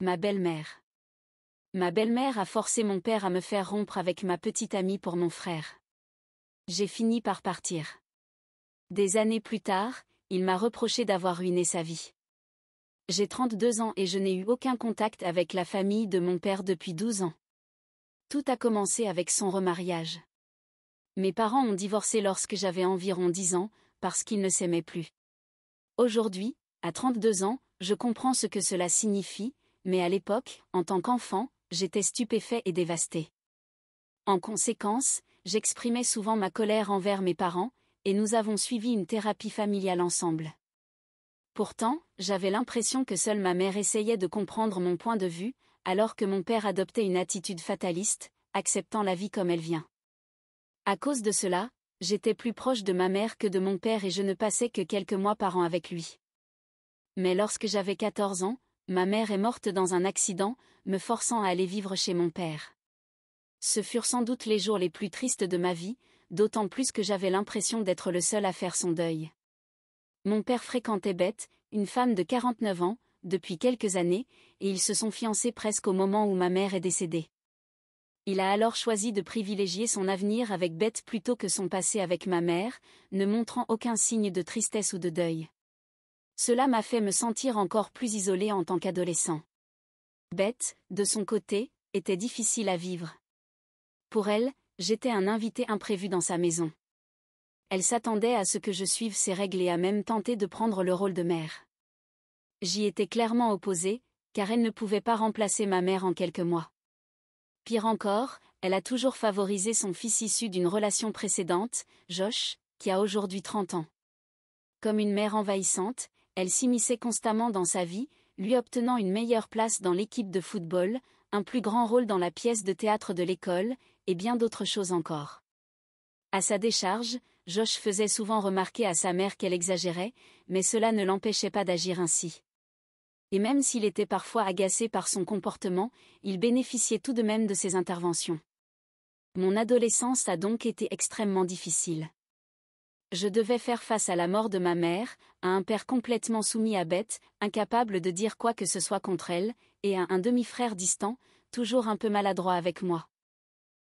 Ma belle-mère. Ma belle-mère a forcé mon père à me faire rompre avec ma petite amie pour mon frère. J'ai fini par partir. Des années plus tard, il m'a reproché d'avoir ruiné sa vie. J'ai 32 ans et je n'ai eu aucun contact avec la famille de mon père depuis 12 ans. Tout a commencé avec son remariage. Mes parents ont divorcé lorsque j'avais environ 10 ans, parce qu'ils ne s'aimaient plus. Aujourd'hui, à 32 ans, je comprends ce que cela signifie, mais à l'époque, en tant qu'enfant, j'étais stupéfait et dévasté. En conséquence, j'exprimais souvent ma colère envers mes parents, et nous avons suivi une thérapie familiale ensemble. Pourtant, j'avais l'impression que seule ma mère essayait de comprendre mon point de vue, alors que mon père adoptait une attitude fataliste, acceptant la vie comme elle vient. À cause de cela, j'étais plus proche de ma mère que de mon père et je ne passais que quelques mois par an avec lui. Mais lorsque j'avais 14 ans, ma mère est morte dans un accident, me forçant à aller vivre chez mon père. Ce furent sans doute les jours les plus tristes de ma vie, d'autant plus que j'avais l'impression d'être le seul à faire son deuil. Mon père fréquentait Beth, une femme de 49 ans, depuis quelques années, et ils se sont fiancés presque au moment où ma mère est décédée. Il a alors choisi de privilégier son avenir avec Beth plutôt que son passé avec ma mère, ne montrant aucun signe de tristesse ou de deuil. Cela m'a fait me sentir encore plus isolé en tant qu'adolescent. Beth, de son côté, était difficile à vivre. Pour elle, j'étais un invité imprévu dans sa maison. Elle s'attendait à ce que je suive ses règles et a même tenté de prendre le rôle de mère. J'y étais clairement opposée, car elle ne pouvait pas remplacer ma mère en quelques mois. Pire encore, elle a toujours favorisé son fils issu d'une relation précédente, Josh, qui a aujourd'hui 30 ans. Comme une mère envahissante, elle s'immisçait constamment dans sa vie, lui obtenant une meilleure place dans l'équipe de football, un plus grand rôle dans la pièce de théâtre de l'école, et bien d'autres choses encore. À sa décharge, Josh faisait souvent remarquer à sa mère qu'elle exagérait, mais cela ne l'empêchait pas d'agir ainsi. Et même s'il était parfois agacé par son comportement, il bénéficiait tout de même de ses interventions. Mon adolescence a donc été extrêmement difficile. Je devais faire face à la mort de ma mère, à un père complètement soumis à Beth, incapable de dire quoi que ce soit contre elle, et à un demi-frère distant, toujours un peu maladroit avec moi.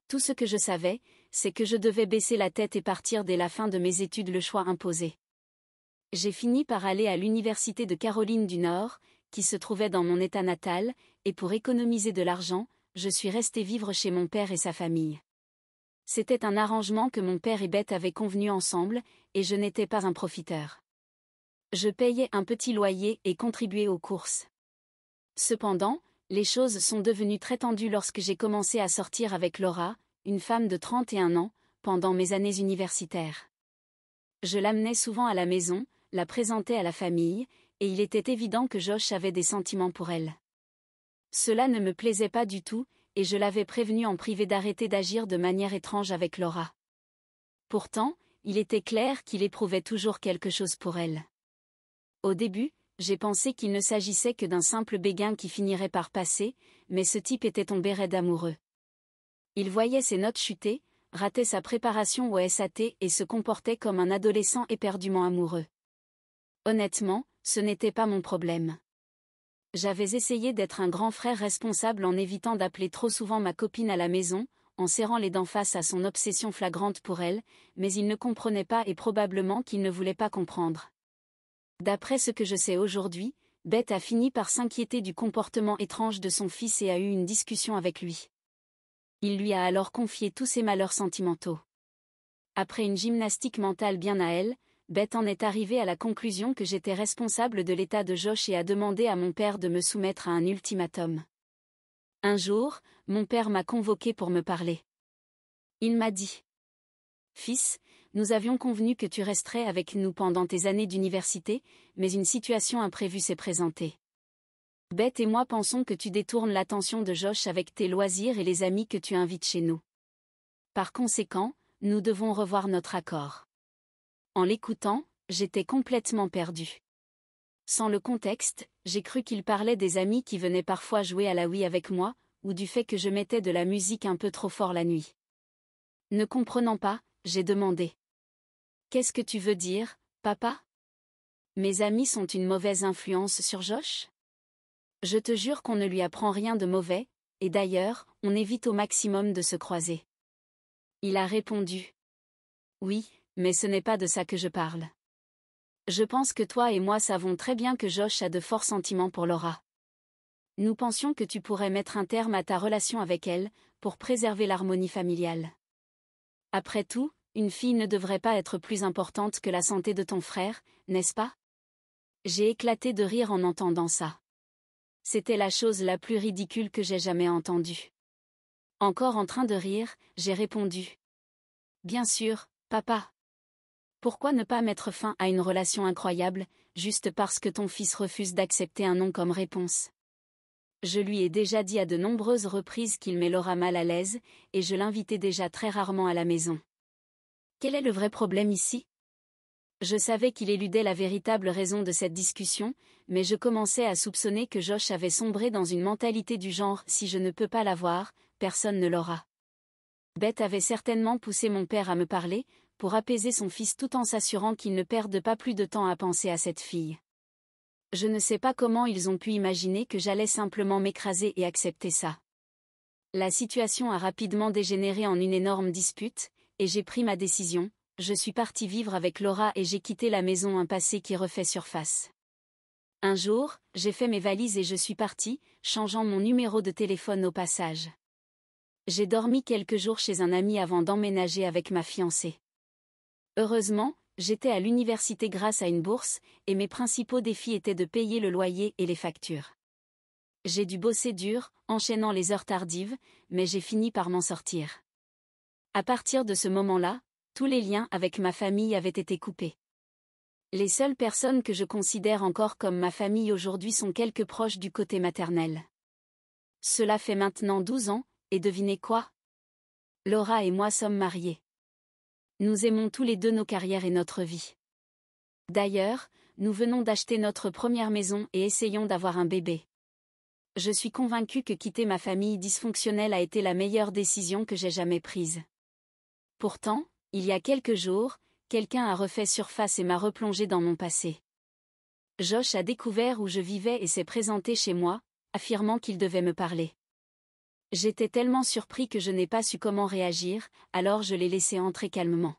Tout ce que je savais, c'est que je devais baisser la tête et partir dès la fin de mes études, le choix imposé. J'ai fini par aller à l'université de Caroline du Nord, qui se trouvait dans mon état natal, et pour économiser de l'argent, je suis restée vivre chez mon père et sa famille. C'était un arrangement que mon père et Beth avaient convenu ensemble, et je n'étais pas un profiteur. Je payais un petit loyer et contribuais aux courses. Cependant, les choses sont devenues très tendues lorsque j'ai commencé à sortir avec Laura, une femme de 31 ans, pendant mes années universitaires. Je l'amenais souvent à la maison, la présentais à la famille, et il était évident que Josh avait des sentiments pour elle. Cela ne me plaisait pas du tout, et je l'avais prévenu en privé d'arrêter d'agir de manière étrange avec Laura. Pourtant, il était clair qu'il éprouvait toujours quelque chose pour elle. Au début, j'ai pensé qu'il ne s'agissait que d'un simple béguin qui finirait par passer, mais ce type était tombé raide amoureux. Il voyait ses notes chuter, ratait sa préparation au SAT et se comportait comme un adolescent éperdument amoureux. Honnêtement, ce n'était pas mon problème. J'avais essayé d'être un grand frère responsable en évitant d'appeler trop souvent ma copine à la maison, en serrant les dents face à son obsession flagrante pour elle, mais il ne comprenait pas et probablement qu'il ne voulait pas comprendre. D'après ce que je sais aujourd'hui, Beth a fini par s'inquiéter du comportement étrange de son fils et a eu une discussion avec lui. Il lui a alors confié tous ses malheurs sentimentaux. Après une gymnastique mentale bien à elle, Beth en est arrivée à la conclusion que j'étais responsable de l'état de Josh et a demandé à mon père de me soumettre à un ultimatum. Un jour, mon père m'a convoqué pour me parler. Il m'a dit: « Fils, nous avions convenu que tu resterais avec nous pendant tes années d'université, mais une situation imprévue s'est présentée. Beth et moi pensons que tu détournes l'attention de Josh avec tes loisirs et les amis que tu invites chez nous. Par conséquent, nous devons revoir notre accord. » En l'écoutant, j'étais complètement perdue. Sans le contexte, j'ai cru qu'il parlait des amis qui venaient parfois jouer à la Wii avec moi, ou du fait que je mettais de la musique un peu trop fort la nuit. Ne comprenant pas, j'ai demandé: « Qu'est-ce que tu veux dire, papa ? Mes amis sont une mauvaise influence sur Josh ? Je te jure qu'on ne lui apprend rien de mauvais, et d'ailleurs, on évite au maximum de se croiser. Il a répondu. Oui, mais ce n'est pas de ça que je parle. Je pense que toi et moi savons très bien que Josh a de forts sentiments pour Laura. Nous pensions que tu pourrais mettre un terme à ta relation avec elle, pour préserver l'harmonie familiale. Après tout, une fille ne devrait pas être plus importante que la santé de ton frère, n'est-ce pas? J'ai éclaté de rire en entendant ça. C'était la chose la plus ridicule que j'ai jamais entendue. Encore en train de rire, j'ai répondu. Bien sûr, papa. Pourquoi ne pas mettre fin à une relation incroyable, juste parce que ton fils refuse d'accepter un non comme réponse? Je lui ai déjà dit à de nombreuses reprises qu'il met Laura mal à l'aise, et je l'invitais déjà très rarement à la maison. Quel est le vrai problème ici? Je savais qu'il éludait la véritable raison de cette discussion, mais je commençais à soupçonner que Josh avait sombré dans une mentalité du genre « si je ne peux pas l'avoir, personne ne l'aura ». Beth avait certainement poussé mon père à me parler, pour apaiser son fils tout en s'assurant qu'il ne perde pas plus de temps à penser à cette fille. Je ne sais pas comment ils ont pu imaginer que j'allais simplement m'écraser et accepter ça. La situation a rapidement dégénéré en une énorme dispute, et j'ai pris ma décision. Je suis partie vivre avec Laura et j'ai quitté la maison, un passé qui refait surface. Un jour, j'ai fait mes valises et je suis partie, changeant mon numéro de téléphone au passage. J'ai dormi quelques jours chez un ami avant d'emménager avec ma fiancée. Heureusement, j'étais à l'université grâce à une bourse, et mes principaux défis étaient de payer le loyer et les factures. J'ai dû bosser dur, enchaînant les heures tardives, mais j'ai fini par m'en sortir. À partir de ce moment-là, tous les liens avec ma famille avaient été coupés. Les seules personnes que je considère encore comme ma famille aujourd'hui sont quelques proches du côté maternel. Cela fait maintenant 12 ans, et devinez quoi? Laura et moi sommes mariés. Nous aimons tous les deux nos carrières et notre vie. D'ailleurs, nous venons d'acheter notre première maison et essayons d'avoir un bébé. Je suis convaincue que quitter ma famille dysfonctionnelle a été la meilleure décision que j'ai jamais prise. Pourtant, il y a quelques jours, quelqu'un a refait surface et m'a replongé dans mon passé. Josh a découvert où je vivais et s'est présenté chez moi, affirmant qu'il devait me parler. J'étais tellement surpris que je n'ai pas su comment réagir, alors je l'ai laissé entrer calmement.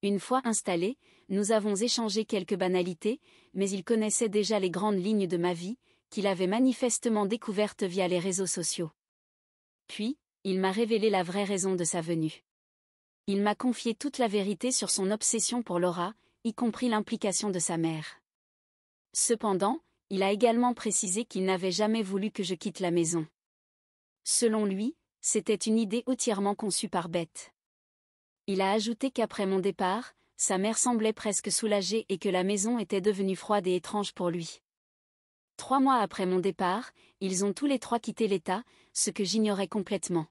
Une fois installé, nous avons échangé quelques banalités, mais il connaissait déjà les grandes lignes de ma vie, qu'il avait manifestement découvertes via les réseaux sociaux. Puis, il m'a révélé la vraie raison de sa venue. Il m'a confié toute la vérité sur son obsession pour Laura, y compris l'implication de sa mère. Cependant, il a également précisé qu'il n'avait jamais voulu que je quitte la maison. Selon lui, c'était une idée entièrement conçue par Beth. Il a ajouté qu'après mon départ, sa mère semblait presque soulagée et que la maison était devenue froide et étrange pour lui. 3 mois après mon départ, ils ont tous les trois quitté l'État, ce que j'ignorais complètement.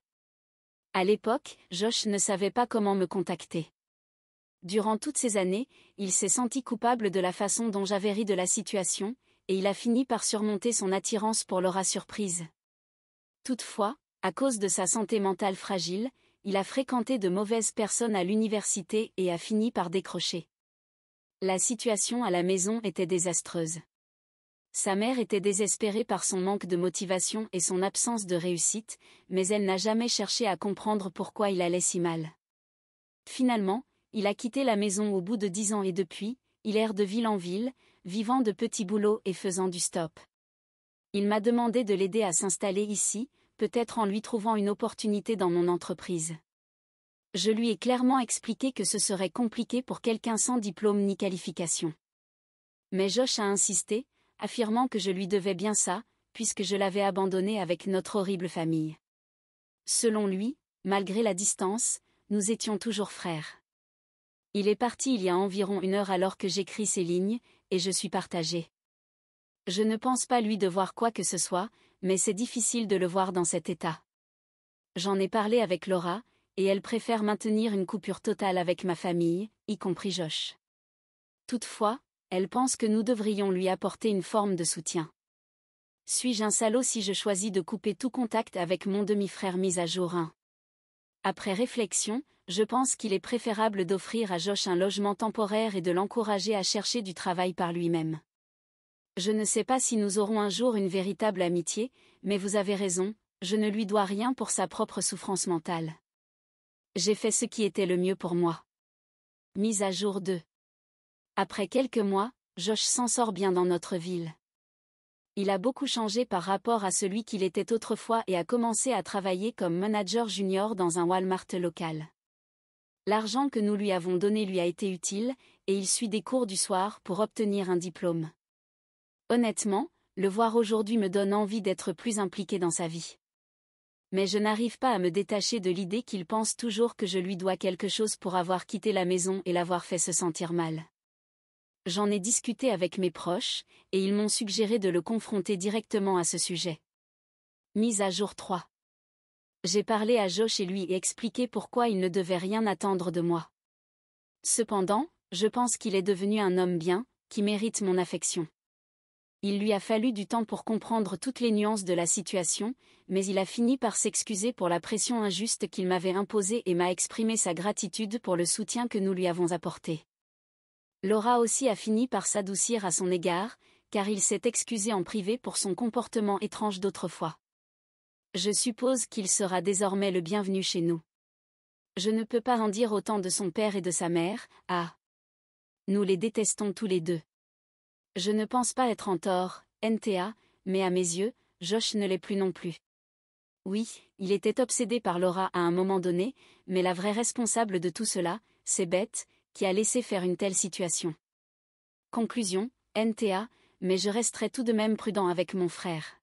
À l'époque, Josh ne savait pas comment me contacter. Durant toutes ces années, il s'est senti coupable de la façon dont j'avais ri de la situation, et il a fini par surmonter son attirance pour Laura surprise. Toutefois, à cause de sa santé mentale fragile, il a fréquenté de mauvaises personnes à l'université et a fini par décrocher. La situation à la maison était désastreuse. Sa mère était désespérée par son manque de motivation et son absence de réussite, mais elle n'a jamais cherché à comprendre pourquoi il allait si mal. Finalement, il a quitté la maison au bout de 10 ans et depuis, il erre de ville en ville, vivant de petits boulots et faisant du stop. Il m'a demandé de l'aider à s'installer ici, peut-être en lui trouvant une opportunité dans mon entreprise. Je lui ai clairement expliqué que ce serait compliqué pour quelqu'un sans diplôme ni qualification. Mais Josh a insisté, affirmant que je lui devais bien ça, puisque je l'avais abandonné avec notre horrible famille. Selon lui, malgré la distance, nous étions toujours frères. Il est parti il y a environ 1 heure alors que j'écris ces lignes, et je suis partagée. Je ne pense pas lui devoir quoi que ce soit, mais c'est difficile de le voir dans cet état. J'en ai parlé avec Laura, et elle préfère maintenir une coupure totale avec ma famille, y compris Josh. Toutefois, elle pense que nous devrions lui apporter une forme de soutien. Suis-je un salaud si je choisis de couper tout contact avec mon demi-frère mis à jour 1? Après réflexion, je pense qu'il est préférable d'offrir à Josh un logement temporaire et de l'encourager à chercher du travail par lui-même. Je ne sais pas si nous aurons un jour une véritable amitié, mais vous avez raison, je ne lui dois rien pour sa propre souffrance mentale. J'ai fait ce qui était le mieux pour moi. Mise à jour 2. Après quelques mois, Josh s'en sort bien dans notre ville. Il a beaucoup changé par rapport à celui qu'il était autrefois et a commencé à travailler comme manager junior dans un Walmart local. L'argent que nous lui avons donné lui a été utile, et il suit des cours du soir pour obtenir un diplôme. Honnêtement, le voir aujourd'hui me donne envie d'être plus impliqué dans sa vie. Mais je n'arrive pas à me détacher de l'idée qu'il pense toujours que je lui dois quelque chose pour avoir quitté la maison et l'avoir fait se sentir mal. J'en ai discuté avec mes proches, et ils m'ont suggéré de le confronter directement à ce sujet. Mise à jour 3. J'ai parlé à Josh et lui ai expliqué pourquoi il ne devait rien attendre de moi. Cependant, je pense qu'il est devenu un homme bien, qui mérite mon affection. Il lui a fallu du temps pour comprendre toutes les nuances de la situation, mais il a fini par s'excuser pour la pression injuste qu'il m'avait imposée et m'a exprimé sa gratitude pour le soutien que nous lui avons apporté. Laura aussi a fini par s'adoucir à son égard, car il s'est excusé en privé pour son comportement étrange d'autrefois. Je suppose qu'il sera désormais le bienvenu chez nous. Je ne peux pas en dire autant de son père et de sa mère, nous les détestons tous les deux. Je ne pense pas être en tort, NTA, mais à mes yeux, Josh ne l'est plus non plus. Oui, il était obsédé par Laura à un moment donné, mais la vraie responsable de tout cela, c'est Beth, qui a laissé faire une telle situation. Conclusion, NTA, mais je resterai tout de même prudent avec mon frère.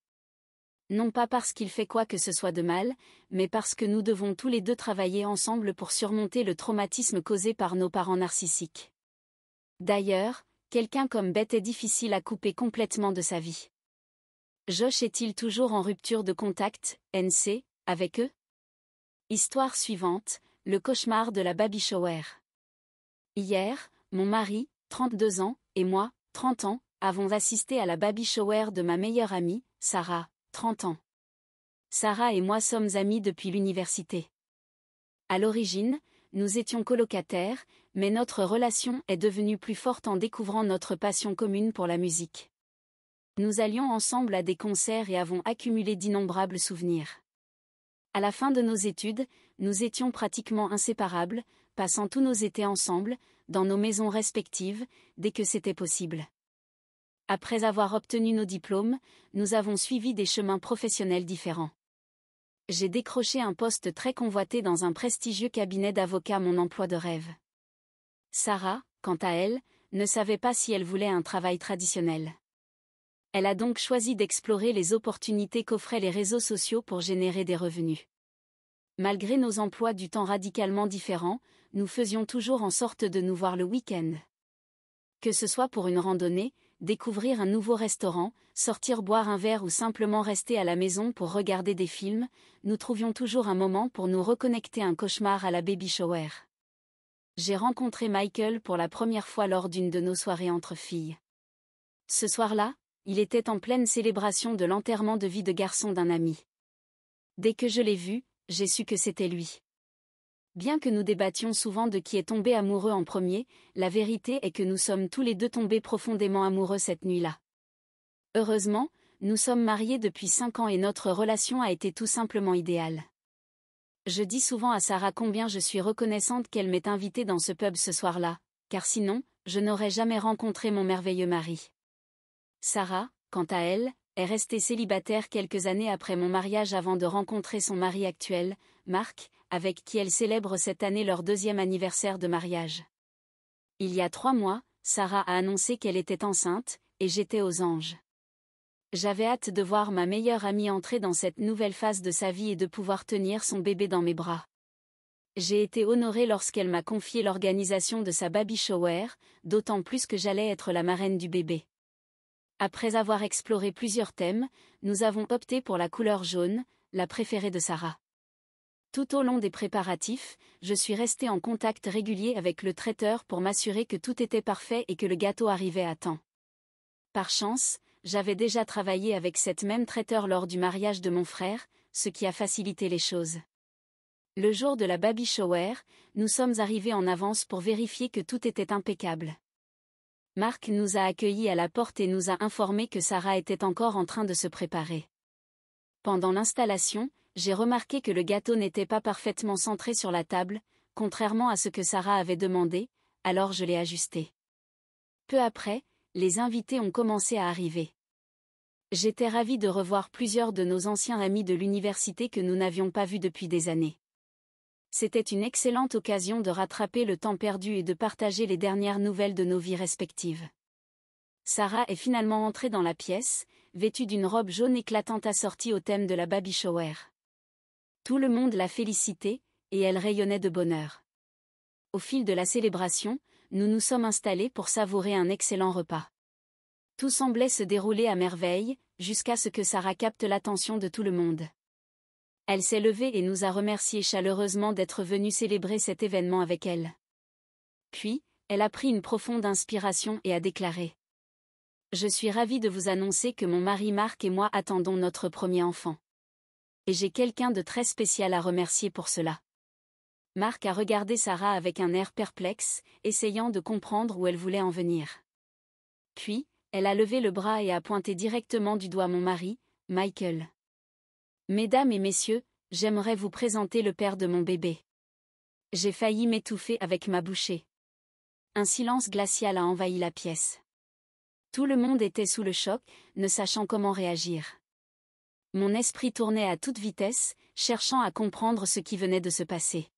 Non pas parce qu'il fait quoi que ce soit de mal, mais parce que nous devons tous les deux travailler ensemble pour surmonter le traumatisme causé par nos parents narcissiques. D'ailleurs, quelqu'un comme Beth est difficile à couper complètement de sa vie. Josh est-il toujours en rupture de contact, NC, avec eux? Histoire suivante, le cauchemar de la baby shower. Hier, mon mari, 32 ans, et moi, 30 ans, avons assisté à la baby shower de ma meilleure amie, Sarah, 30 ans. Sarah et moi sommes amies depuis l'université. À l'origine, nous étions colocataires, mais notre relation est devenue plus forte en découvrant notre passion commune pour la musique. Nous allions ensemble à des concerts et avons accumulé d'innombrables souvenirs. À la fin de nos études, nous étions pratiquement inséparables, passant tous nos étés ensemble, dans nos maisons respectives, dès que c'était possible. Après avoir obtenu nos diplômes, nous avons suivi des chemins professionnels différents. J'ai décroché un poste très convoité dans un prestigieux cabinet d'avocats, mon emploi de rêve. Sarah, quant à elle, ne savait pas si elle voulait un travail traditionnel. Elle a donc choisi d'explorer les opportunités qu'offraient les réseaux sociaux pour générer des revenus. Malgré nos emplois du temps radicalement différents, nous faisions toujours en sorte de nous voir le week-end. Que ce soit pour une randonnée, découvrir un nouveau restaurant, sortir boire un verre ou simplement rester à la maison pour regarder des films, nous trouvions toujours un moment pour nous reconnecter un cauchemar à la baby shower. J'ai rencontré Michael pour la première fois lors d'une de nos soirées entre filles. Ce soir-là, il était en pleine célébration de l'enterrement de vie de garçon d'un ami. Dès que je l'ai vu, j'ai su que c'était lui. Bien que nous débattions souvent de qui est tombé amoureux en premier, la vérité est que nous sommes tous les deux tombés profondément amoureux cette nuit-là. Heureusement, nous sommes mariés depuis 5 ans et notre relation a été tout simplement idéale. Je dis souvent à Sarah combien je suis reconnaissante qu'elle m'ait invitée dans ce pub ce soir-là, car sinon, je n'aurais jamais rencontré mon merveilleux mari. Sarah, quant à elle, est restée célibataire quelques années après mon mariage avant de rencontrer son mari actuel, Marc, avec qui elle célèbre cette année leur 2e anniversaire de mariage. Il y a 3 mois, Sarah a annoncé qu'elle était enceinte, et j'étais aux anges. J'avais hâte de voir ma meilleure amie entrer dans cette nouvelle phase de sa vie et de pouvoir tenir son bébé dans mes bras. J'ai été honorée lorsqu'elle m'a confié l'organisation de sa baby shower, d'autant plus que j'allais être la marraine du bébé. Après avoir exploré plusieurs thèmes, nous avons opté pour la couleur jaune, la préférée de Sarah. Tout au long des préparatifs, je suis restée en contact régulier avec le traiteur pour m'assurer que tout était parfait et que le gâteau arrivait à temps. Par chance, j'avais déjà travaillé avec cette même traiteur lors du mariage de mon frère, ce qui a facilité les choses. Le jour de la baby shower, nous sommes arrivés en avance pour vérifier que tout était impeccable. Marc nous a accueillis à la porte et nous a informé que Sarah était encore en train de se préparer. Pendant l'installation, j'ai remarqué que le gâteau n'était pas parfaitement centré sur la table, contrairement à ce que Sarah avait demandé, alors je l'ai ajusté. Peu après, les invités ont commencé à arriver. J'étais ravie de revoir plusieurs de nos anciens amis de l'université que nous n'avions pas vus depuis des années. C'était une excellente occasion de rattraper le temps perdu et de partager les dernières nouvelles de nos vies respectives. Sarah est finalement entrée dans la pièce, vêtue d'une robe jaune éclatante assortie au thème de la baby shower. Tout le monde l'a félicitée, et elle rayonnait de bonheur. Au fil de la célébration, nous nous sommes installés pour savourer un excellent repas. Tout semblait se dérouler à merveille, jusqu'à ce que Sarah capte l'attention de tout le monde. Elle s'est levée et nous a remerciés chaleureusement d'être venus célébrer cet événement avec elle. Puis, elle a pris une profonde inspiration et a déclaré : « Je suis ravie de vous annoncer que mon mari Marc et moi attendons notre premier enfant. Et j'ai quelqu'un de très spécial à remercier pour cela. » Marc a regardé Sarah avec un air perplexe, essayant de comprendre où elle voulait en venir. Puis, elle a levé le bras et a pointé directement du doigt mon mari, Michael. « Mesdames et messieurs, j'aimerais vous présenter le père de mon bébé. » J'ai failli m'étouffer avec ma bouchée. Un silence glacial a envahi la pièce. Tout le monde était sous le choc, ne sachant comment réagir. Mon esprit tournait à toute vitesse, cherchant à comprendre ce qui venait de se passer.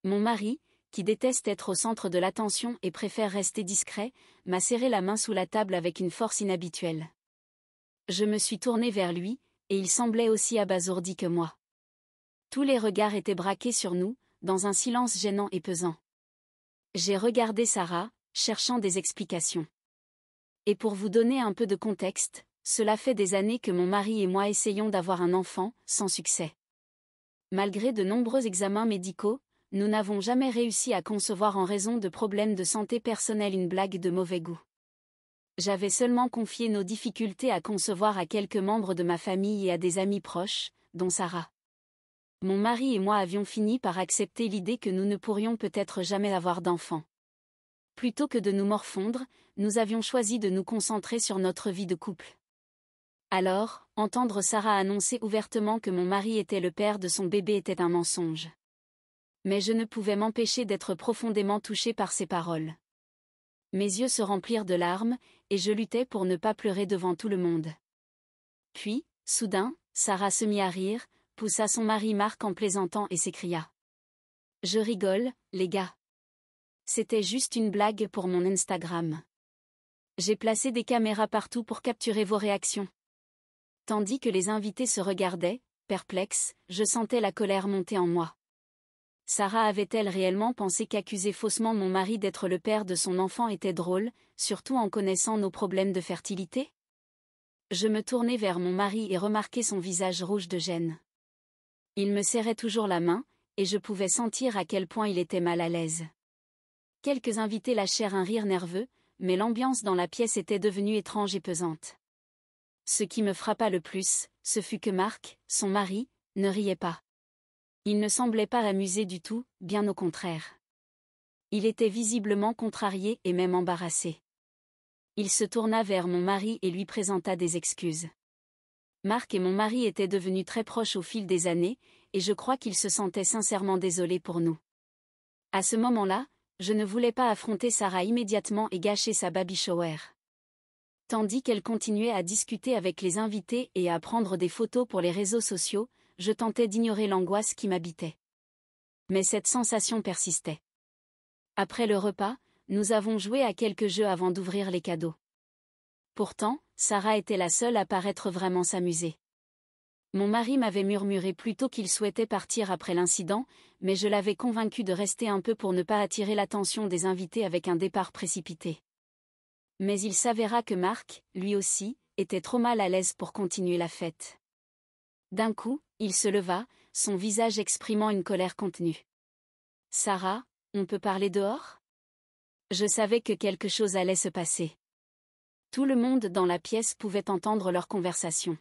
Mon mari, qui déteste être au centre de l'attention et préfère rester discret, m'a serré la main sous la table avec une force inhabituelle. Je me suis tournée vers lui, et il semblait aussi abasourdi que moi. Tous les regards étaient braqués sur nous, dans un silence gênant et pesant. J'ai regardé Sarah, cherchant des explications. Et pour vous donner un peu de contexte, cela fait des années que mon mari et moi essayons d'avoir un enfant, sans succès. Malgré de nombreux examens médicaux, nous n'avons jamais réussi à concevoir en raison de problèmes de santé personnelle une blague de mauvais goût. J'avais seulement confié nos difficultés à concevoir à quelques membres de ma famille et à des amis proches, dont Sarah. Mon mari et moi avions fini par accepter l'idée que nous ne pourrions peut-être jamais avoir d'enfant. Plutôt que de nous morfondre, nous avions choisi de nous concentrer sur notre vie de couple. Alors, entendre Sarah annoncer ouvertement que mon mari était le père de son bébé était un mensonge. Mais je ne pouvais m'empêcher d'être profondément touchée par ces paroles. Mes yeux se remplirent de larmes, et je luttais pour ne pas pleurer devant tout le monde. Puis, soudain, Sarah se mit à rire, poussa son mari Marc en plaisantant et s'écria : « Je rigole, les gars. C'était juste une blague pour mon Instagram. J'ai placé des caméras partout pour capturer vos réactions. » Tandis que les invités se regardaient, perplexes, je sentais la colère monter en moi. Sarah avait-elle réellement pensé qu'accuser faussement mon mari d'être le père de son enfant était drôle, surtout en connaissant nos problèmes de fertilité ? Je me tournai vers mon mari et remarquai son visage rouge de gêne. Il me serrait toujours la main, et je pouvais sentir à quel point il était mal à l'aise. Quelques invités lâchèrent un rire nerveux, mais l'ambiance dans la pièce était devenue étrange et pesante. Ce qui me frappa le plus, ce fut que Marc, son mari, ne riait pas. Il ne semblait pas amusé du tout, bien au contraire. Il était visiblement contrarié et même embarrassé. Il se tourna vers mon mari et lui présenta des excuses. Marc et mon mari étaient devenus très proches au fil des années, et je crois qu'ils se sentaient sincèrement désolés pour nous. À ce moment-là, je ne voulais pas affronter Sarah immédiatement et gâcher sa baby shower. Tandis qu'elle continuait à discuter avec les invités et à prendre des photos pour les réseaux sociaux, je tentais d'ignorer l'angoisse qui m'habitait. Mais cette sensation persistait. Après le repas, nous avons joué à quelques jeux avant d'ouvrir les cadeaux. Pourtant, Sarah était la seule à paraître vraiment s'amuser. Mon mari m'avait murmuré plus tôt qu'il souhaitait partir après l'incident, mais je l'avais convaincu de rester un peu pour ne pas attirer l'attention des invités avec un départ précipité. Mais il s'avéra que Marc, lui aussi, était trop mal à l'aise pour continuer la fête. D'un coup, il se leva, son visage exprimant une colère contenue. « Sarah, on peut parler dehors ? » Je savais que quelque chose allait se passer. Tout le monde dans la pièce pouvait entendre leur conversation.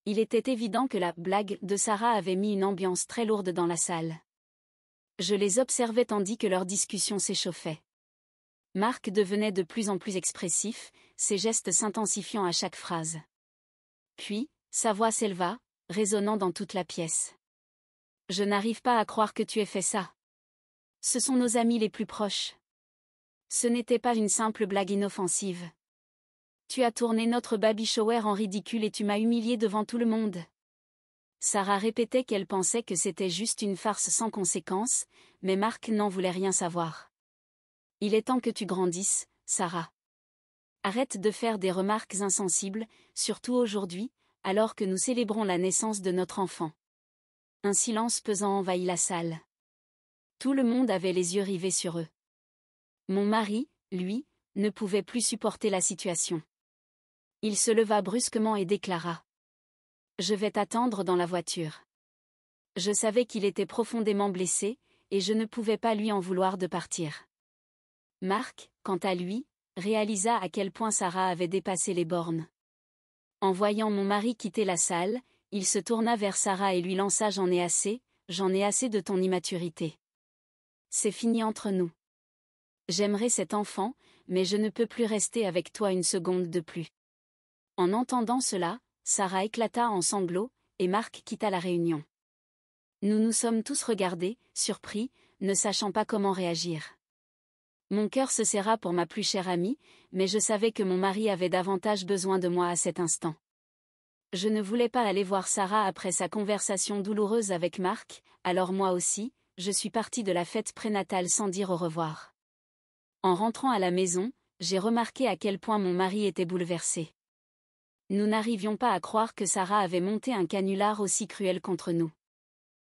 Il était évident que la blague de Sarah avait mis une ambiance très lourde dans la salle. Je les observais tandis que leur discussion s'échauffait. Marc devenait de plus en plus expressif, ses gestes s'intensifiant à chaque phrase. Puis, sa voix s'éleva, résonnant dans toute la pièce. Je n'arrive pas à croire que tu aies fait ça. Ce sont nos amis les plus proches. Ce n'était pas une simple blague inoffensive. Tu as tourné notre baby shower en ridicule et tu m'as humilié devant tout le monde. Sarah répétait qu'elle pensait que c'était juste une farce sans conséquence, mais Marc n'en voulait rien savoir. Il est temps que tu grandisses, Sarah. Arrête de faire des remarques insensibles, surtout aujourd'hui, alors que nous célébrons la naissance de notre enfant. Un silence pesant envahit la salle. Tout le monde avait les yeux rivés sur eux. Mon mari, lui, ne pouvait plus supporter la situation. Il se leva brusquement et déclara. Je vais t'attendre dans la voiture. Je savais qu'il était profondément blessé, et je ne pouvais pas lui en vouloir de partir. Marc, quant à lui, réalisa à quel point Sarah avait dépassé les bornes. En voyant mon mari quitter la salle, il se tourna vers Sarah et lui lança j'en ai assez de ton immaturité. C'est fini entre nous. J'aimerais cet enfant, mais je ne peux plus rester avec toi une seconde de plus. En entendant cela, Sarah éclata en sanglots, et Marc quitta la réunion. Nous nous sommes tous regardés, surpris, ne sachant pas comment réagir. Mon cœur se serra pour ma plus chère amie, mais je savais que mon mari avait davantage besoin de moi à cet instant. Je ne voulais pas aller voir Sarah après sa conversation douloureuse avec Marc, alors moi aussi, je suis partie de la fête prénatale sans dire au revoir. En rentrant à la maison, j'ai remarqué à quel point mon mari était bouleversé. Nous n'arrivions pas à croire que Sarah avait monté un canular aussi cruel contre nous.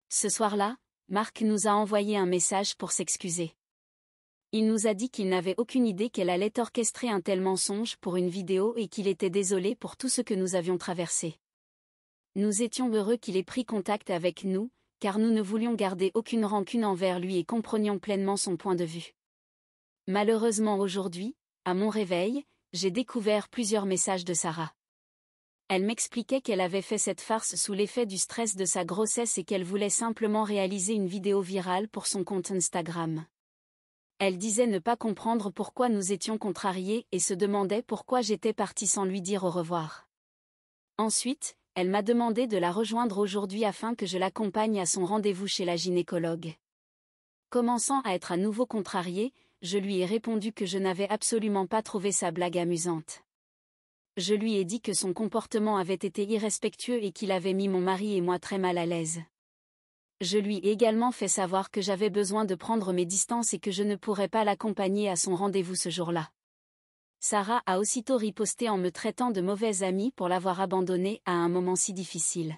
Ce soir-là, Marc nous a envoyé un message pour s'excuser. Il nous a dit qu'il n'avait aucune idée qu'elle allait orchestrer un tel mensonge pour une vidéo et qu'il était désolé pour tout ce que nous avions traversé. Nous étions heureux qu'il ait pris contact avec nous, car nous ne voulions garder aucune rancune envers lui et comprenions pleinement son point de vue. Malheureusement aujourd'hui, à mon réveil, j'ai découvert plusieurs messages de Sarah. Elle m'expliquait qu'elle avait fait cette farce sous l'effet du stress de sa grossesse et qu'elle voulait simplement réaliser une vidéo virale pour son compte Instagram. Elle disait ne pas comprendre pourquoi nous étions contrariés et se demandait pourquoi j'étais partie sans lui dire au revoir. Ensuite, elle m'a demandé de la rejoindre aujourd'hui afin que je l'accompagne à son rendez-vous chez la gynécologue. Commençant à être à nouveau contrariée, je lui ai répondu que je n'avais absolument pas trouvé sa blague amusante. Je lui ai dit que son comportement avait été irrespectueux et qu'il avait mis mon mari et moi très mal à l'aise. Je lui ai également fait savoir que j'avais besoin de prendre mes distances et que je ne pourrais pas l'accompagner à son rendez-vous ce jour-là. Sarah a aussitôt riposté en me traitant de mauvaise amie pour l'avoir abandonnée à un moment si difficile.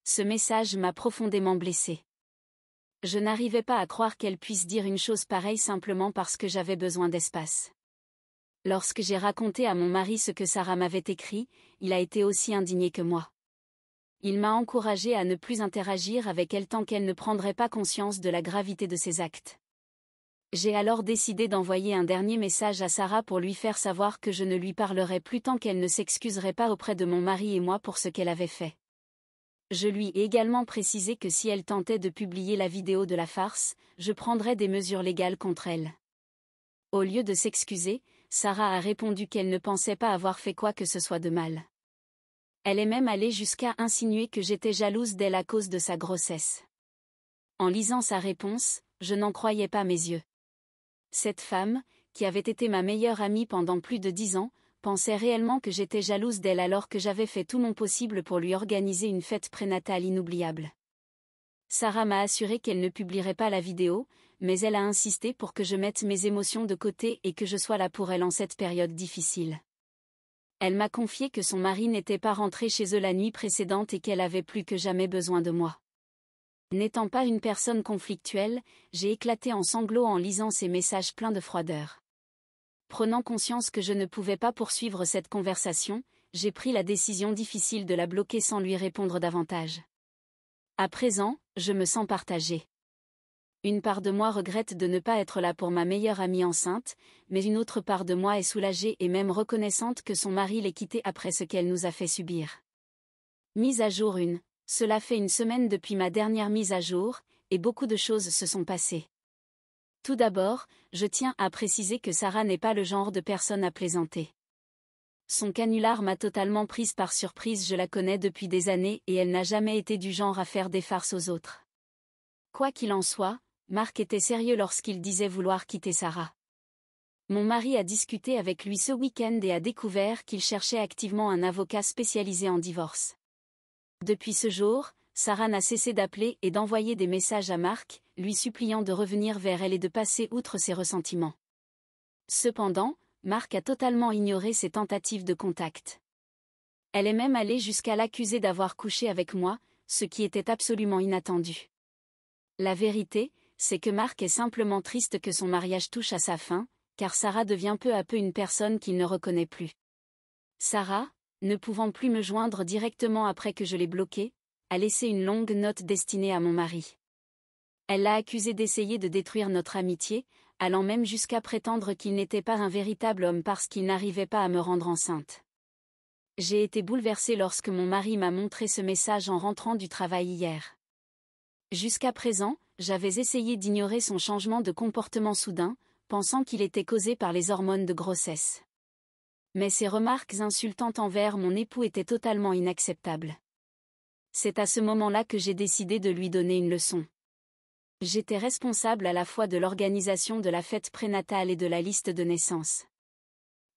Ce message m'a profondément blessée. Je n'arrivais pas à croire qu'elle puisse dire une chose pareille simplement parce que j'avais besoin d'espace. Lorsque j'ai raconté à mon mari ce que Sarah m'avait écrit, il a été aussi indigné que moi. Il m'a encouragé à ne plus interagir avec elle tant qu'elle ne prendrait pas conscience de la gravité de ses actes. J'ai alors décidé d'envoyer un dernier message à Sarah pour lui faire savoir que je ne lui parlerai plus tant qu'elle ne s'excuserait pas auprès de mon mari et moi pour ce qu'elle avait fait. Je lui ai également précisé que si elle tentait de publier la vidéo de la farce, je prendrais des mesures légales contre elle. Au lieu de s'excuser, Sarah a répondu qu'elle ne pensait pas avoir fait quoi que ce soit de mal. Elle est même allée jusqu'à insinuer que j'étais jalouse d'elle à cause de sa grossesse. En lisant sa réponse, je n'en croyais pas mes yeux. Cette femme, qui avait été ma meilleure amie pendant plus de 10 ans, pensait réellement que j'étais jalouse d'elle alors que j'avais fait tout mon possible pour lui organiser une fête prénatale inoubliable. Sarah m'a assuré qu'elle ne publierait pas la vidéo, mais elle a insisté pour que je mette mes émotions de côté et que je sois là pour elle en cette période difficile. Elle m'a confié que son mari n'était pas rentré chez eux la nuit précédente et qu'elle avait plus que jamais besoin de moi. N'étant pas une personne conflictuelle, j'ai éclaté en sanglots en lisant ces messages pleins de froideur. Prenant conscience que je ne pouvais pas poursuivre cette conversation, j'ai pris la décision difficile de la bloquer sans lui répondre davantage. À présent, je me sens partagée. Une part de moi regrette de ne pas être là pour ma meilleure amie enceinte, mais une autre part de moi est soulagée et même reconnaissante que son mari l'ait quittée après ce qu'elle nous a fait subir. Mise à jour 1. Cela fait une semaine depuis ma dernière mise à jour, et beaucoup de choses se sont passées. Tout d'abord, je tiens à préciser que Sarah n'est pas le genre de personne à plaisanter. Son canular m'a totalement prise par surprise, je la connais depuis des années et elle n'a jamais été du genre à faire des farces aux autres. Quoi qu'il en soit, Marc était sérieux lorsqu'il disait vouloir quitter Sarah. Mon mari a discuté avec lui ce week-end et a découvert qu'il cherchait activement un avocat spécialisé en divorce. Depuis ce jour, Sarah n'a cessé d'appeler et d'envoyer des messages à Marc, lui suppliant de revenir vers elle et de passer outre ses ressentiments. Cependant, Marc a totalement ignoré ses tentatives de contact. Elle est même allée jusqu'à l'accuser d'avoir couché avec moi, ce qui était absolument inattendu. La vérité, c'est que Marc est simplement triste que son mariage touche à sa fin, car Sarah devient peu à peu une personne qu'il ne reconnaît plus. Sarah, ne pouvant plus me joindre directement après que je l'ai bloquée, a laissé une longue note destinée à mon mari. Elle l'a accusé d'essayer de détruire notre amitié, allant même jusqu'à prétendre qu'il n'était pas un véritable homme parce qu'il n'arrivait pas à me rendre enceinte. J'ai été bouleversée lorsque mon mari m'a montré ce message en rentrant du travail hier. Jusqu'à présent, j'avais essayé d'ignorer son changement de comportement soudain, pensant qu'il était causé par les hormones de grossesse. Mais ses remarques insultantes envers mon époux étaient totalement inacceptables. C'est à ce moment-là que j'ai décidé de lui donner une leçon. J'étais responsable à la fois de l'organisation de la fête prénatale et de la liste de naissance.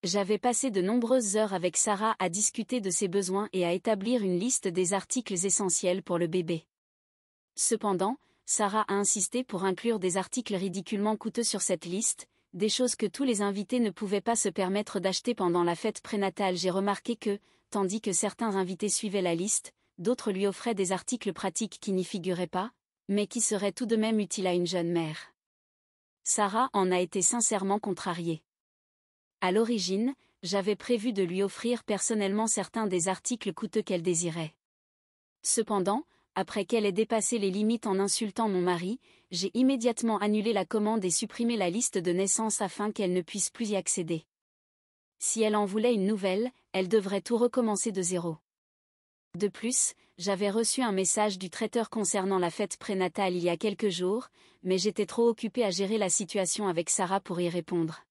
J'avais passé de nombreuses heures avec Sarah à discuter de ses besoins et à établir une liste des articles essentiels pour le bébé. Cependant, Sarah a insisté pour inclure des articles ridiculement coûteux sur cette liste, des choses que tous les invités ne pouvaient pas se permettre d'acheter pendant la fête prénatale. J'ai remarqué que, tandis que certains invités suivaient la liste, d'autres lui offraient des articles pratiques qui n'y figuraient pas, mais qui seraient tout de même utiles à une jeune mère. Sarah en a été sincèrement contrariée. À l'origine, j'avais prévu de lui offrir personnellement certains des articles coûteux qu'elle désirait. Cependant, après qu'elle ait dépassé les limites en insultant mon mari, j'ai immédiatement annulé la commande et supprimé la liste de naissance afin qu'elle ne puisse plus y accéder. Si elle en voulait une nouvelle, elle devrait tout recommencer de zéro. De plus, j'avais reçu un message du traiteur concernant la fête prénatale il y a quelques jours, mais j'étais trop occupée à gérer la situation avec Sarah pour y répondre.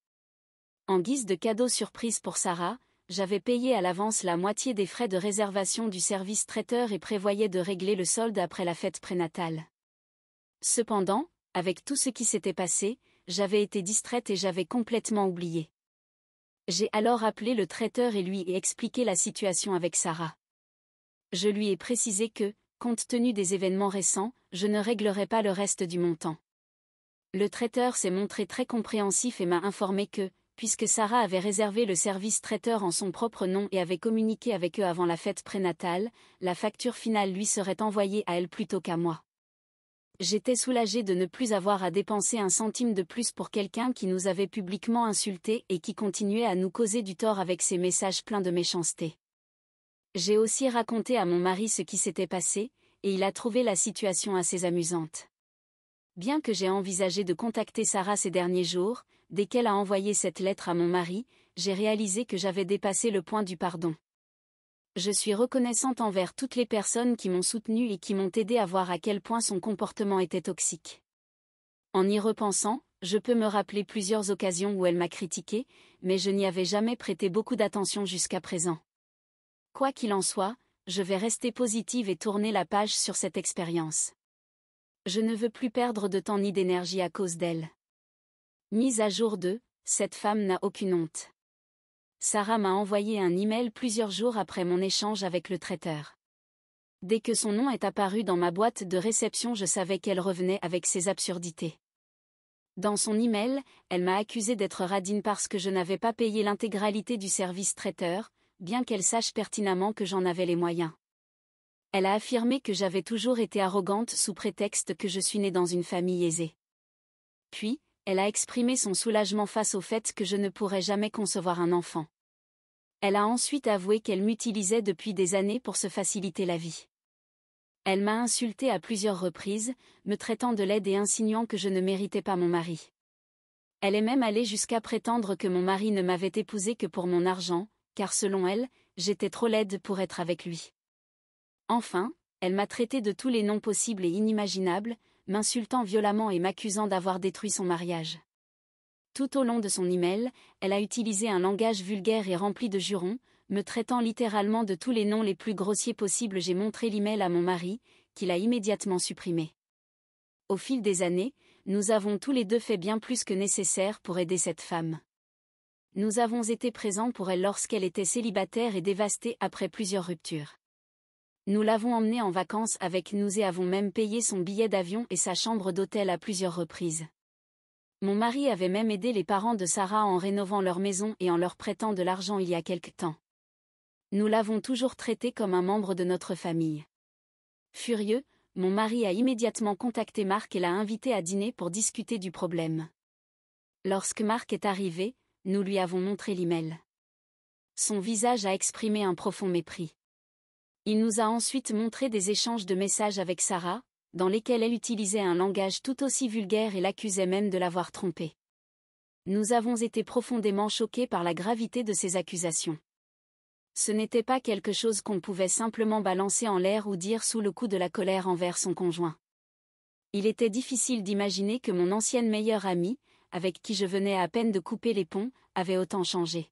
En guise de cadeau surprise pour Sarah, j'avais payé à l'avance la moitié des frais de réservation du service traiteur et prévoyais de régler le solde après la fête prénatale. Cependant, avec tout ce qui s'était passé, j'avais été distraite et j'avais complètement oublié. J'ai alors appelé le traiteur et lui ai expliqué la situation avec Sarah. Je lui ai précisé que, compte tenu des événements récents, je ne réglerai pas le reste du montant. Le traiteur s'est montré très compréhensif et m'a informé que, puisque Sarah avait réservé le service traiteur en son propre nom et avait communiqué avec eux avant la fête prénatale, la facture finale lui serait envoyée à elle plutôt qu'à moi. J'étais soulagée de ne plus avoir à dépenser un centime de plus pour quelqu'un qui nous avait publiquement insultés et qui continuait à nous causer du tort avec ses messages pleins de méchanceté. J'ai aussi raconté à mon mari ce qui s'était passé, et il a trouvé la situation assez amusante. Bien que j'ai envisagé de contacter Sarah ces derniers jours, dès qu'elle a envoyé cette lettre à mon mari, j'ai réalisé que j'avais dépassé le point du pardon. Je suis reconnaissante envers toutes les personnes qui m'ont soutenue et qui m'ont aidé à voir à quel point son comportement était toxique. En y repensant, je peux me rappeler plusieurs occasions où elle m'a critiquée, mais je n'y avais jamais prêté beaucoup d'attention jusqu'à présent. Quoi qu'il en soit, je vais rester positive et tourner la page sur cette expérience. Je ne veux plus perdre de temps ni d'énergie à cause d'elle. Mise à jour 2, cette femme n'a aucune honte. Sarah m'a envoyé un email plusieurs jours après mon échange avec le traiteur. Dès que son nom est apparu dans ma boîte de réception, je savais qu'elle revenait avec ses absurdités. Dans son email, elle m'a accusé d'être radine parce que je n'avais pas payé l'intégralité du service traiteur, bien qu'elle sache pertinemment que j'en avais les moyens. Elle a affirmé que j'avais toujours été arrogante sous prétexte que je suis née dans une famille aisée. Puis, elle a exprimé son soulagement face au fait que je ne pourrais jamais concevoir un enfant. Elle a ensuite avoué qu'elle m'utilisait depuis des années pour se faciliter la vie. Elle m'a insultée à plusieurs reprises, me traitant de laide et insinuant que je ne méritais pas mon mari. Elle est même allée jusqu'à prétendre que mon mari ne m'avait épousée que pour mon argent, car selon elle, j'étais trop laide pour être avec lui. Enfin, elle m'a traité de tous les noms possibles et inimaginables, m'insultant violemment et m'accusant d'avoir détruit son mariage. Tout au long de son email, elle a utilisé un langage vulgaire et rempli de jurons, me traitant littéralement de tous les noms les plus grossiers possibles. J'ai montré l'email à mon mari, qui l'a immédiatement supprimé. Au fil des années, nous avons tous les deux fait bien plus que nécessaire pour aider cette femme. Nous avons été présents pour elle lorsqu'elle était célibataire et dévastée après plusieurs ruptures. Nous l'avons emmenée en vacances avec nous et avons même payé son billet d'avion et sa chambre d'hôtel à plusieurs reprises. Mon mari avait même aidé les parents de Sarah en rénovant leur maison et en leur prêtant de l'argent il y a quelque temps. Nous l'avons toujours traitée comme un membre de notre famille. Furieux, mon mari a immédiatement contacté Marc et l'a invité à dîner pour discuter du problème. Lorsque Marc est arrivé, nous lui avons montré l'email. Son visage a exprimé un profond mépris. Il nous a ensuite montré des échanges de messages avec Sarah, dans lesquels elle utilisait un langage tout aussi vulgaire et l'accusait même de l'avoir trompée. Nous avons été profondément choqués par la gravité de ces accusations. Ce n'était pas quelque chose qu'on pouvait simplement balancer en l'air ou dire sous le coup de la colère envers son conjoint. Il était difficile d'imaginer que mon ancienne meilleure amie, avec qui je venais à peine de couper les ponts, avait autant changé.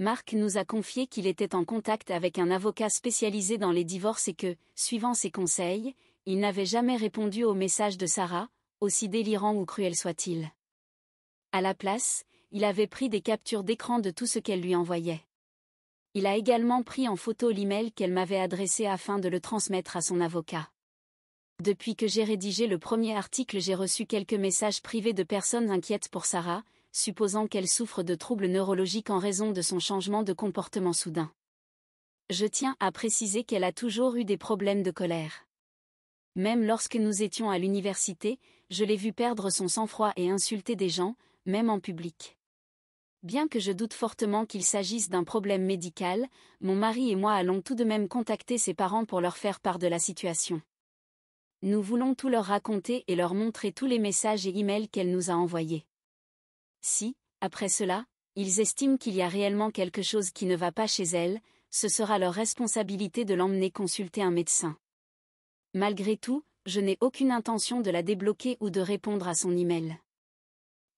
Marc nous a confié qu'il était en contact avec un avocat spécialisé dans les divorces et que, suivant ses conseils, il n'avait jamais répondu aux messages de Sarah, aussi délirant ou cruel soit-il. À la place, il avait pris des captures d'écran de tout ce qu'elle lui envoyait. Il a également pris en photo l'email qu'elle m'avait adressé afin de le transmettre à son avocat. Depuis que j'ai rédigé le premier article, j'ai reçu quelques messages privés de personnes inquiètes pour Sarah, supposant qu'elle souffre de troubles neurologiques en raison de son changement de comportement soudain. Je tiens à préciser qu'elle a toujours eu des problèmes de colère. Même lorsque nous étions à l'université, je l'ai vue perdre son sang-froid et insulter des gens, même en public. Bien que je doute fortement qu'il s'agisse d'un problème médical, mon mari et moi allons tout de même contacter ses parents pour leur faire part de la situation. Nous voulons tout leur raconter et leur montrer tous les messages et emails qu'elle nous a envoyés. Si, après cela, ils estiment qu'il y a réellement quelque chose qui ne va pas chez elle, ce sera leur responsabilité de l'emmener consulter un médecin. Malgré tout, je n'ai aucune intention de la débloquer ou de répondre à son email.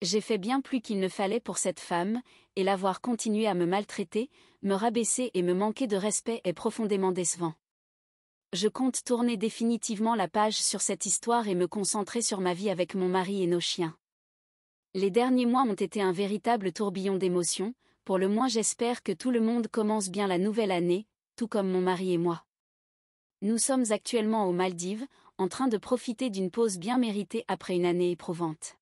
J'ai fait bien plus qu'il ne fallait pour cette femme, et l'avoir continué à me maltraiter, me rabaisser et me manquer de respect est profondément décevant. Je compte tourner définitivement la page sur cette histoire et me concentrer sur ma vie avec mon mari et nos chiens. Les derniers mois ont été un véritable tourbillon d'émotions, pour le moins j'espère que tout le monde commence bien la nouvelle année, tout comme mon mari et moi. Nous sommes actuellement aux Maldives, en train de profiter d'une pause bien méritée après une année éprouvante.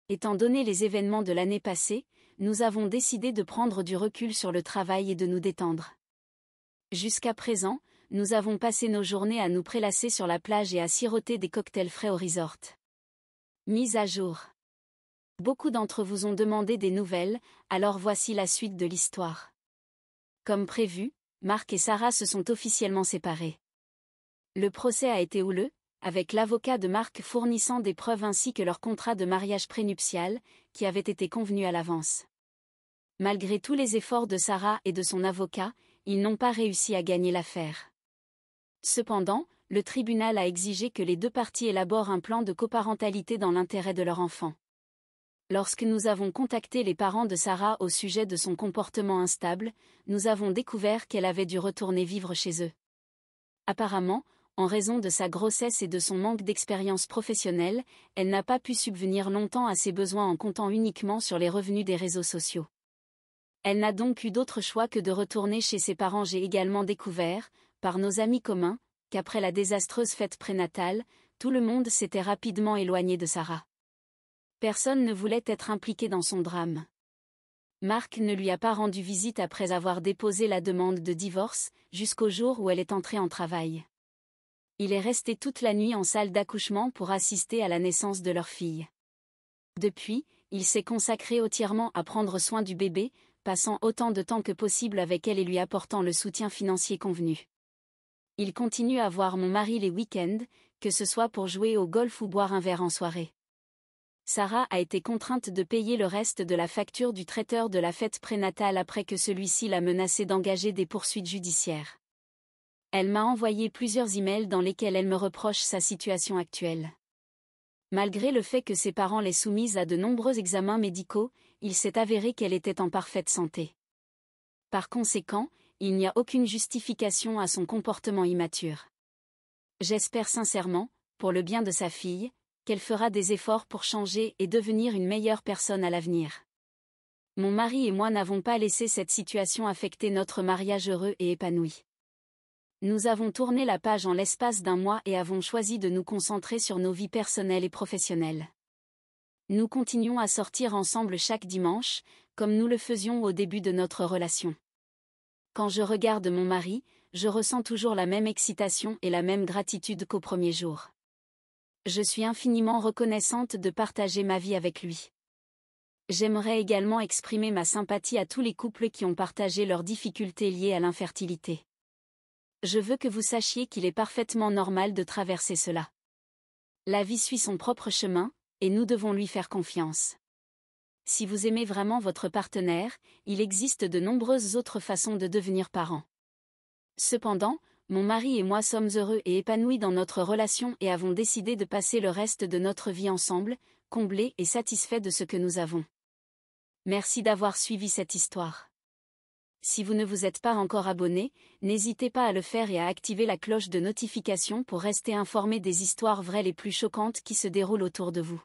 Étant donné les événements de l'année passée, nous avons décidé de prendre du recul sur le travail et de nous détendre. Jusqu'à présent, nous avons passé nos journées à nous prélasser sur la plage et à siroter des cocktails frais au resort. Mise à jour. Beaucoup d'entre vous ont demandé des nouvelles, alors voici la suite de l'histoire. Comme prévu, Marc et Sarah se sont officiellement séparés. Le procès a été houleux, avec l'avocat de Marc fournissant des preuves ainsi que leur contrat de mariage prénuptial, qui avait été convenu à l'avance. Malgré tous les efforts de Sarah et de son avocat, ils n'ont pas réussi à gagner l'affaire. Cependant, le tribunal a exigé que les deux parties élaborent un plan de coparentalité dans l'intérêt de leur enfant. Lorsque nous avons contacté les parents de Sarah au sujet de son comportement instable, nous avons découvert qu'elle avait dû retourner vivre chez eux. Apparemment, en raison de sa grossesse et de son manque d'expérience professionnelle, elle n'a pas pu subvenir longtemps à ses besoins en comptant uniquement sur les revenus des réseaux sociaux. Elle n'a donc eu d'autre choix que de retourner chez ses parents. J'ai également découvert, par nos amis communs, qu'après la désastreuse fête prénatale, tout le monde s'était rapidement éloigné de Sarah. Personne ne voulait être impliqué dans son drame. Marc ne lui a pas rendu visite après avoir déposé la demande de divorce, jusqu'au jour où elle est entrée en travail. Il est resté toute la nuit en salle d'accouchement pour assister à la naissance de leur fille. Depuis, il s'est consacré entièrement à prendre soin du bébé, passant autant de temps que possible avec elle et lui apportant le soutien financier convenu. Il continue à voir mon mari les week-ends, que ce soit pour jouer au golf ou boire un verre en soirée. Sarah a été contrainte de payer le reste de la facture du traiteur de la fête prénatale après que celui-ci l'a menacée d'engager des poursuites judiciaires. Elle m'a envoyé plusieurs emails dans lesquels elle me reproche sa situation actuelle. Malgré le fait que ses parents l'aient soumise à de nombreux examens médicaux, il s'est avéré qu'elle était en parfaite santé. Par conséquent, il n'y a aucune justification à son comportement immature. J'espère sincèrement, pour le bien de sa fille, qu'elle fera des efforts pour changer et devenir une meilleure personne à l'avenir. Mon mari et moi n'avons pas laissé cette situation affecter notre mariage heureux et épanoui. Nous avons tourné la page en l'espace d'un mois et avons choisi de nous concentrer sur nos vies personnelles et professionnelles. Nous continuons à sortir ensemble chaque dimanche, comme nous le faisions au début de notre relation. Quand je regarde mon mari, je ressens toujours la même excitation et la même gratitude qu'au premier jour. Je suis infiniment reconnaissante de partager ma vie avec lui. J'aimerais également exprimer ma sympathie à tous les couples qui ont partagé leurs difficultés liées à l'infertilité. Je veux que vous sachiez qu'il est parfaitement normal de traverser cela. La vie suit son propre chemin, et nous devons lui faire confiance. Si vous aimez vraiment votre partenaire, il existe de nombreuses autres façons de devenir parent. Cependant, mon mari et moi sommes heureux et épanouis dans notre relation et avons décidé de passer le reste de notre vie ensemble, comblés et satisfaits de ce que nous avons. Merci d'avoir suivi cette histoire. Si vous ne vous êtes pas encore abonné, n'hésitez pas à le faire et à activer la cloche de notification pour rester informé des histoires vraies les plus choquantes qui se déroulent autour de vous.